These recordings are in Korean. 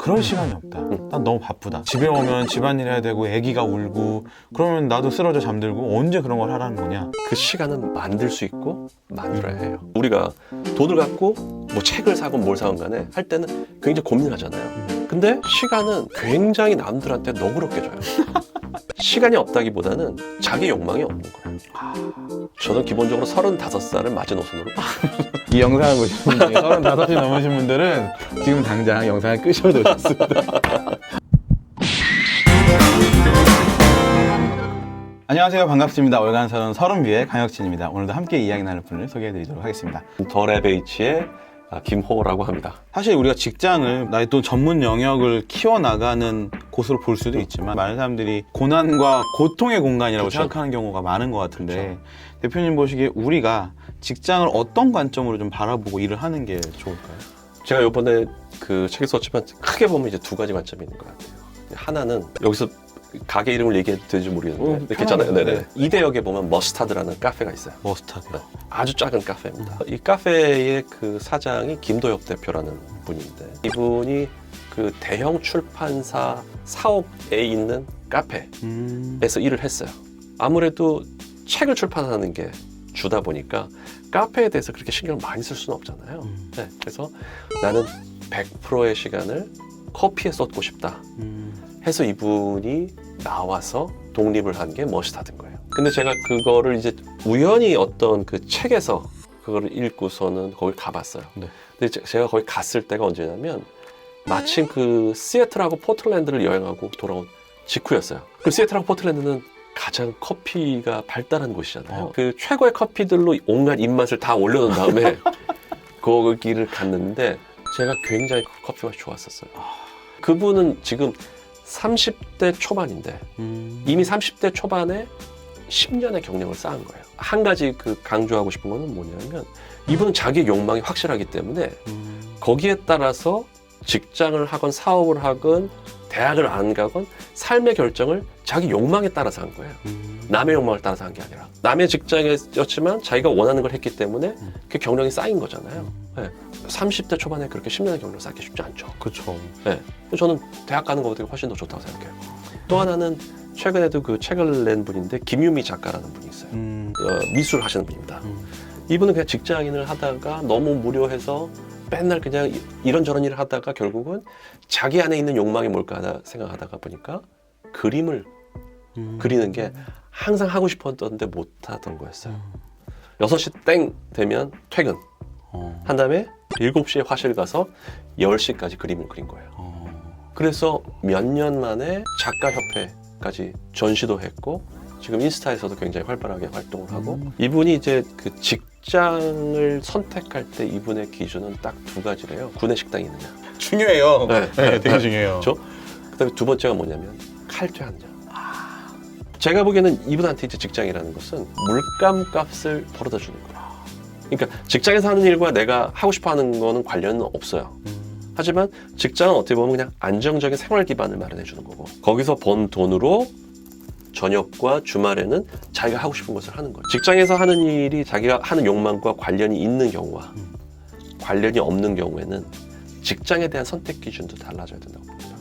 그럴 시간이 없다. 난 너무 바쁘다. 집에 오면 집안일 해야 되고 애기가 울고 그러면 나도 쓰러져 잠들고 언제 그런 걸 하라는 거냐. 그 시간은 만들 수 있고 만들어야 해요. 우리가 돈을 갖고 뭐 책을 사건 뭘 사건 간에 할 때는 굉장히 고민을 하잖아요. 근데 시간은 굉장히 남들한테 너그럽게 줘요. 시간이 없다기보다는 자기 욕망이 없는 거예요. 저는 기본적으로 35살을 마지노선으로 이 영상을 보시는 분이 35이 넘으신 분들은 지금 당장 영상을 끄셔도 좋습니다. 안녕하세요. 반갑습니다. 월간서는 30뷰의 강혁진입니다. 오늘도 함께 이야기 나눌 분을 소개해드리도록 하겠습니다. 더레베이치의 김호라고 합니다. 사실 우리가 직장을 나의 또 전문 영역을 키워나가는 곳으로 볼 수도 있지만 많은 사람들이 고난과 고통의 공간이라고 그쵸? 생각하는 경우가 많은 것 같은데 대표님 보시기에 우리가 직장을 어떤 관점으로 좀 바라보고 일을 하는 게 좋을까요? 제가 이번에 그 책에 썼지만 크게 보면 이제 두 가지 관점이 있는 것 같아요. 하나는 여기서 가게 이름을 얘기해도 되는지 모르겠는데 괜찮아요. 네네. 이대역에 보면 머스타드라는 카페가 있어요. 머스타드요. 네. 아주 작은 카페입니다. 이 카페의 그 사장이 김도엽 대표라는 분인데 이분이 그 대형 출판사 사옥에 있는 카페에서 일을 했어요. 아무래도 책을 출판하는 게 주다 보니까 카페에 대해서 그렇게 신경을 많이 쓸 수는 없잖아요. 네. 그래서 나는 100%의 시간을 커피에 쏟고 싶다 해서 이분이 나와서 독립을 한 게 머스타드인 거예요. 근데 제가 그거를 이제 우연히 어떤 그 책에서 그거를 읽고서는 거기 가봤어요. 네. 근데 제가 거기 갔을 때가 언제냐면 마침 그 시애틀하고 포틀랜드를 여행하고 돌아온 직후였어요. 그 시애틀하고 포틀랜드는 가장 커피가 발달한 곳이잖아요. 그 최고의 커피들로 온갖 입맛을 다 올려놓은 다음에 거기를 갔는데 제가 굉장히 그 커피가 좋았었어요. 그분은 지금 30대 초반인데 이미 30대 초반에 10년의 경력을 쌓은 거예요. 한 가지 그 강조하고 싶은 거는 뭐냐면 이분은 자기 욕망이 확실하기 때문에 거기에 따라서 직장을 하건 사업을 하건 대학을 안 가건 삶의 결정을 자기 욕망에 따라서 한 거예요. 남의 욕망을 따라서 한 게 아니라 남의 직장이었지만 자기가 원하는 걸 했기 때문에 그 경력이 쌓인 거잖아요. 네. 30대 초반에 그렇게 10년의 경력을 쌓기 쉽지 않죠. 그렇죠. 네. 저는 대학 가는 것보다 훨씬 더 좋다고 생각해요. 또 하나는 최근에도 그 책을 낸 분인데 김유미 작가라는 분이 있어요. 미술 하시는 분입니다. 이분은 그냥 직장인을 하다가 너무 무료해서 맨날 그냥 이런저런 일을 하다가 결국은 자기 안에 있는 욕망이 뭘까 하다 생각하다가 보니까 그림을 그리는 게 항상 하고 싶었던데 못하던 거였어요. 6시 땡 되면 퇴근 한 다음에 7시에 화실 가서 10시까지 그림을 그린 거예요. 그래서 몇 년 만에 작가협회까지 전시도 했고 지금 인스타에서도 굉장히 활발하게 활동을 하고 이분이 이제 그 직장을 선택할 때 이분의 기준은 딱 두 가지래요. 구내 식당이 있느냐. 중요해요. 네. 네, 되게 중요해요. 그다음에 두 번째가 뭐냐면 칼퇴하느냐. 제가 보기에는 이분한테 이제 직장이라는 것은 물감 값을 벌어다 주는 거예요. 그러니까 직장에서 하는 일과 내가 하고 싶어 하는 거는 관련은 없어요. 하지만 직장은 어떻게 보면 그냥 안정적인 생활 기반을 마련해 주는 거고 거기서 번 돈으로 저녁과 주말에는 자기가 하고 싶은 것을 하는 거예요. 직장에서 하는 일이 자기가 하는 욕망과 관련이 있는 경우와 관련이 없는 경우에는 직장에 대한 선택 기준도 달라져야 된다고 봅니다.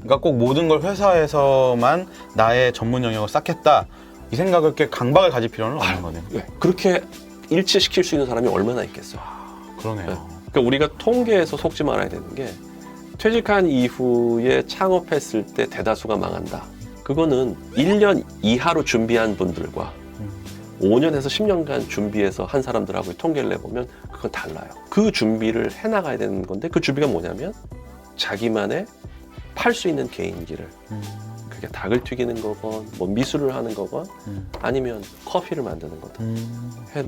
그러니까 꼭 모든 걸 회사에서만 나의 전문 영역을 쌓겠다 이 생각을 이렇게 강박을 가질 필요는 없는 거네요. 네. 그렇게 일치시킬 수 있는 사람이 얼마나 있겠어요. 그러네요. 네. 그러니까 우리가 통계에서 속지 말아야 되는 게 퇴직한 이후에 창업했을 때 대다수가 망한다. 그거는 1년 이하로 준비한 분들과 5년에서 10년간 준비해서 한 사람들하고 통계를 내보면 그건 달라요. 그 준비를 해나가야 되는 건데 그 준비가 뭐냐면 자기만의 팔 수 있는 개인기를 그게 닭을 튀기는 거건 뭐 미술을 하는 거건 아니면 커피를 만드는 거든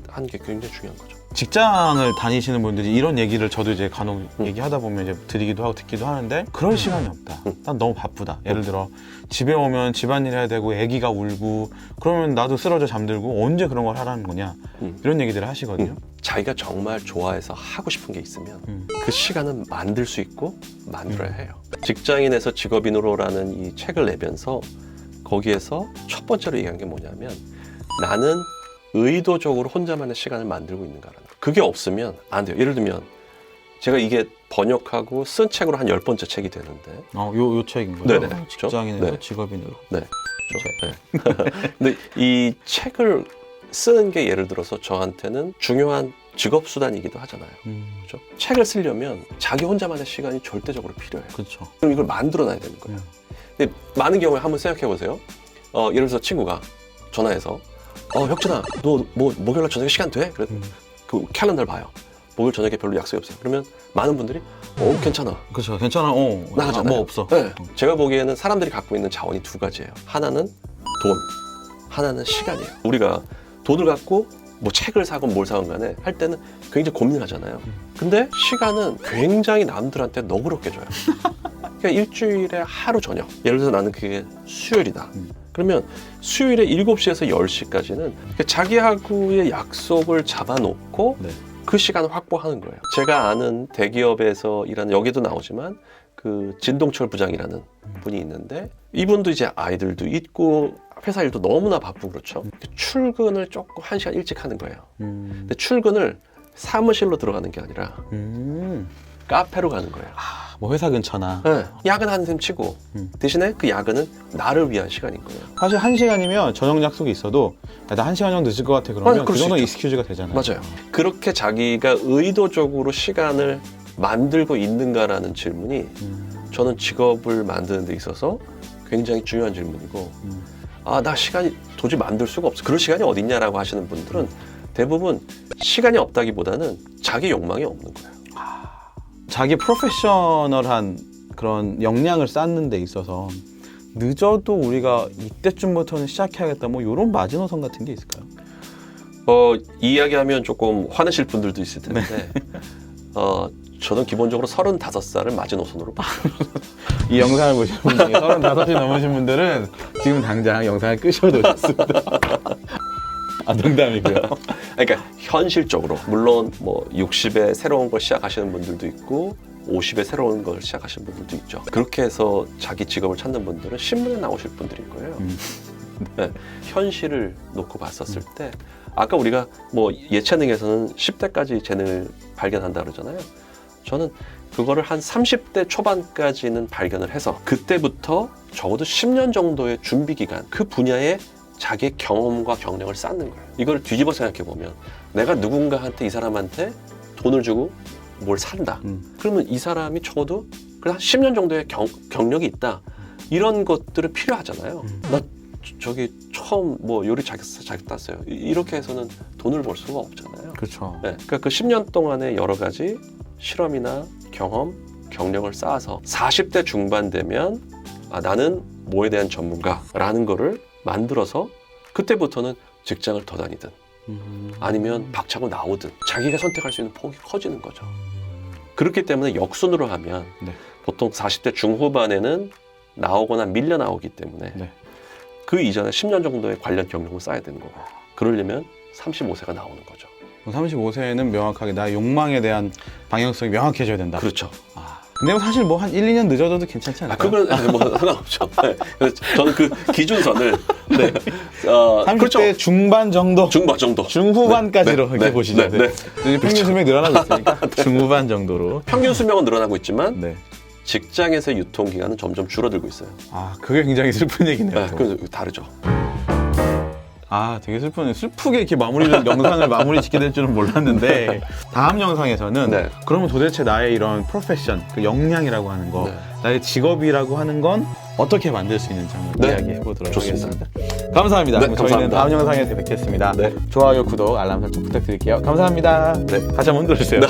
하는 게 굉장히 중요한 거죠. 직장을 다니시는 분들이 이런 얘기를 저도 이제 간혹 얘기하다 보면 이제 드리기도 하고 듣기도 하는데 그럴 시간이 없다. 난 너무 바쁘다. 예를 들어 집에 오면 집안일 해야 되고 애기가 울고 그러면 나도 쓰러져 잠들고 언제 그런 걸 하라는 거냐 이런 얘기들을 하시거든요. 자기가 정말 좋아해서 하고 싶은 게 있으면 그 시간은 만들 수 있고 만들어야 해요. 직장인에서 직업인으로라는 이 책을 내면서 거기에서 첫 번째로 얘기한 게 뭐냐면 나는 의도적으로 혼자만의 시간을 만들고 있는가라는 거. 그게 없으면 안 돼요. 예를 들면 제가 이게 번역하고 쓴 책으로 한 10번째 책이 되는데. 요 책인가요? 네네. 직장인에서 네. 직업인으로. 네. 네. 근데 이 책을 쓰는 게 예를 들어서 저한테는 중요한 직업 수단이기도 하잖아요. 그렇죠? 책을 쓰려면 자기 혼자만의 시간이 절대적으로 필요해요. 그렇죠. 그럼 이걸 만들어놔야 되는 거예요. 근데 많은 경우에 한번 생각해 보세요. 예를 들어서 친구가 전화해서 혁준아, 너 뭐 목요일날 저녁에 시간 돼? 그래 그 캘린더를 봐요. 목요일 저녁에 별로 약속이 없어요. 그러면 많은 분들이 괜찮아. 그렇죠. 괜찮아. 나가잖아요. 뭐 없어. 네. 제가 보기에는 사람들이 갖고 있는 자원이 두 가지예요. 하나는 돈, 하나는 시간이에요. 우리가 돈을 갖고 뭐 책을 사건 뭘 사건 간에 할 때는 굉장히 고민을 하잖아요. 근데 시간은 굉장히 남들한테 너그럽게 줘요. 그러니까 일주일에 하루 저녁. 예를 들어서 나는 그게 수요일이다. 그러면 수요일에 7시에서 10시까지는 자기하고의 약속을 잡아놓고 네. 그 시간을 확보하는 거예요. 제가 아는 대기업에서 일하는, 여기도 나오지만 그 진동철 부장이라는 분이 있는데, 이분도 이제 아이들도 있고 회사 일도 너무나 바쁘고 그렇죠. 출근을 조금 1시간 일찍 하는 거예요. 근데 출근을 사무실로 들어가는 게 아니라 카페로 가는 거예요. 뭐 회사 근처나. 네. 야근하는 셈 치고 대신에 그 야근은 나를 위한 시간인 거예요. 사실 1시간이면 저녁 약속이 있어도 나 1시간 정도 늦을 것 같아 그러면 그 그럴 수 정도는 있죠. 익스큐즈가 되잖아요. 맞아요. 그렇게 자기가 의도적으로 시간을 만들고 있는가라는 질문이 저는 직업을 만드는 데 있어서 굉장히 중요한 질문이고, 나 시간이 도저히 만들 수가 없어. 그럴 시간이 어딨냐라고 하시는 분들은 대부분 시간이 없다기보다는 자기 욕망이 없는 거예요. 자기 프로페셔널한 그런 역량을 쌓는 데 있어서 늦어도 우리가 이때쯤부터는 시작해야겠다, 뭐 이런 마지노선 같은 게 있을까요? 이야기하면 조금 화내실 분들도 있을 텐데 저는 기본적으로 35살을 마지노선으로 봐요. 이 영상을 보시는 분이 35이 넘으신 분들은 지금 당장 영상을 끄셔도 좋습니다. 농담이고요. 그러니까 현실적으로 물론 뭐 60에 새로운 걸 시작하시는 분들도 있고 50에 새로운 걸 시작하시는 분들도 있죠. 그렇게 해서 자기 직업을 찾는 분들은 신문에 나오실 분들일 거예요. 네, 현실을 놓고 봤었을 때 아까 우리가 뭐 예체능에서는 10대까지 재능을 발견한다 그러잖아요. 저는 그거를 한 30대 초반까지는 발견을 해서 그때부터 적어도 10년 정도의 준비 기간, 그 분야에 자기의 경험과 경력을 쌓는 거예요. 이걸 뒤집어 생각해 보면 내가 누군가한테, 이 사람한테 돈을 주고 뭘 산다. 그러면 이 사람이 적어도 한 10년 정도의 경력이 있다. 이런 것들은 필요하잖아요. 나 저기 처음 뭐 요리 자기 땄어요. 이렇게 해서는 돈을 벌 수가 없잖아요. 그렇죠. 네, 그러니까 그 10년 동안의 여러 가지 실험이나 경험, 경력을 쌓아서 40대 중반 되면 나는 뭐에 대한 전문가라는 거를 만들어서 그때부터는 직장을 더 다니든 아니면 박차고 나오든 자기가 선택할 수 있는 폭이 커지는 거죠. 그렇기 때문에 역순으로 하면 네. 보통 40대 중후반에는 나오거나 밀려 나오기 때문에 네. 그 이전에 10년 정도의 관련 경력을 쌓아야 되는 거고, 그러려면 35세가 나오는 거죠. 35세는 명확하게 나의 욕망에 대한 방향성이 명확해져야 된다. 그렇죠. 근데 사실 뭐 한 1, 2년 늦어져도 괜찮지 않을까요? 그건 뭐 상관없죠. 네. 그래서 저는 그 기준선을 30대 그렇죠. 중반 정도, 중반 정도, 중후반까지로 네. 이렇게 네. 보시죠. 네. 이제 평균 수명이 늘어나고 있으니까 중후반 정도로. 평균 수명은 늘어나고 있지만 네. 직장에서의 유통기간은 점점 줄어들고 있어요. 그게 굉장히 슬픈 얘기네요. 네, 그건 다르죠. 되게 슬프네. 슬프게 이렇게 영상을 마무리 짓게 될 줄은 몰랐는데 다음 영상에서는 네. 그러면 도대체 나의 이런 프로페션, 그 역량이라고 하는 거, 네. 나의 직업이라고 하는 건 어떻게 만들 수 있는지 한번 네. 이야기해 보도록 좋습니다. 하겠습니다. 감사합니다. 네, 그럼 저희는 감사합니다. 다음 영상에서 뵙겠습니다. 네. 좋아요, 구독, 알람 설정 부탁드릴게요. 감사합니다. 네. 다시 한번 흔들어주세요. 네.